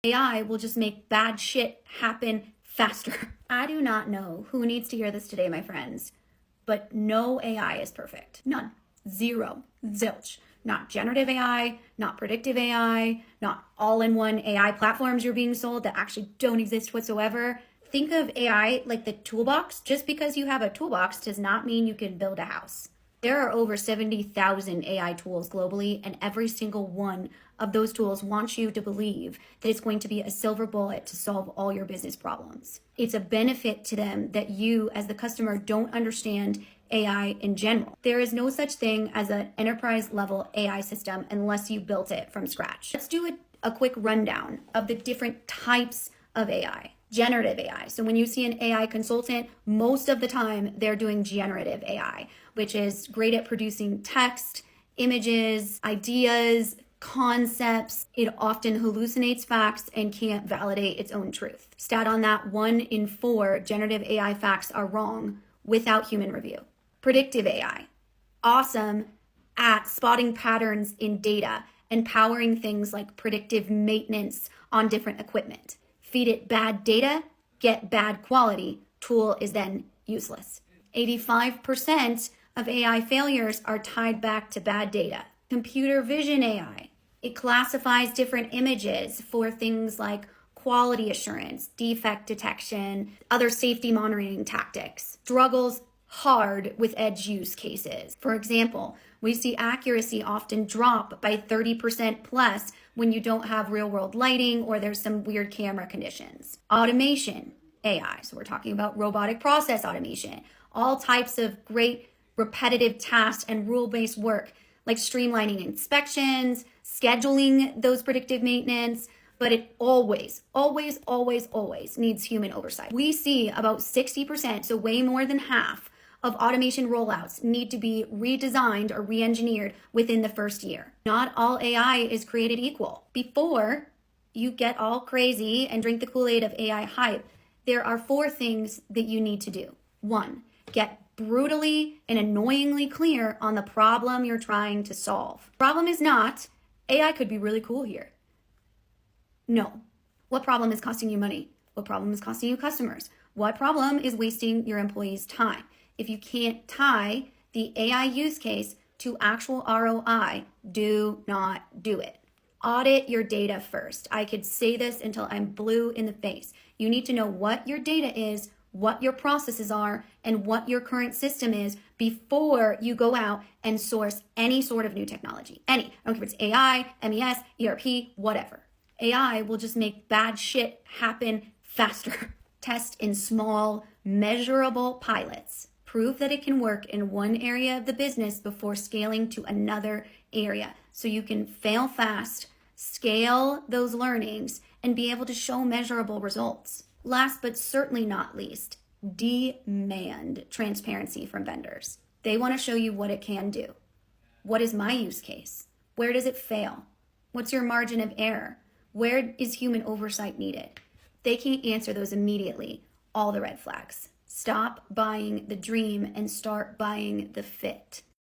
AI will just make bad shit happen faster. I do not know who needs to hear this today, my friends, but no AI is perfect. None. Zero. Zilch. Not generative AI, not predictive AI, not all-in-one AI platforms you're being sold that actually don't exist whatsoever. Think of AI like the toolbox. Just because you have a toolbox does not mean you can build a house. There are over 70,000 AI tools globally, and every single one of those tools wants you to believe that it's going to be a silver bullet to solve all your business problems. It's a benefit to them that you, as the customer, don't understand AI in general. There is no such thing as an enterprise level AI system unless you built it from scratch. Let's do a quick rundown of the different types of AI. Generative AI. So when you see an AI consultant, most of the time they're doing generative AI, which is great at producing text, images, ideas, concepts. It often hallucinates facts and can't validate its own truth. Stat on that, 1 in 4 generative AI facts are wrong without human review. Predictive AI. Awesome at spotting patterns in data and powering things like predictive maintenance on different equipment. Feed it bad data, get bad quality, tool is then useless. 85% of AI failures are tied back to bad data. Computer vision AI. It classifies different images for things like quality assurance, defect detection, other safety monitoring tactics. Struggles hard with edge use cases. For example, we see accuracy often drop by 30% plus when you don't have real world lighting or there's some weird camera conditions. Automation AI. So we're talking about robotic process automation, all types of great repetitive tasks and rule-based work like streamlining inspections, scheduling those predictive maintenance, but it always needs human oversight. We see about 60%, so way more than half of automation rollouts need to be redesigned or re-engineered within the first year. Not all AI is created equal. Before you get all crazy and drink the Kool-Aid of AI hype, there are 4 things that you need to do. 1, get brutally and annoyingly clear on the problem you're trying to solve. Problem is not, AI could be really cool here. No. What problem is costing you money? What problem is costing you customers? What problem is wasting your employees' time? If you can't tie the AI use case to actual ROI, do not do it. Audit your data first. I could say this until I'm blue in the face. You need to know what your data is, what your processes are, and what your current system is before you go out and source any sort of new technology. I don't care if it's AI, MES, ERP, whatever. AI will just make bad shit happen faster. Test in small, measurable pilots. Prove that it can work in one area of the business before scaling to another area so you can fail fast, scale those learnings, and be able to show measurable results. Last but certainly not least, demand transparency from vendors. They want to show you what it can do. What is my use case? Where does it fail? What's your margin of error? Where is human oversight needed? They can't answer those immediately. All the red flags. Stop buying the dream and start buying the fit.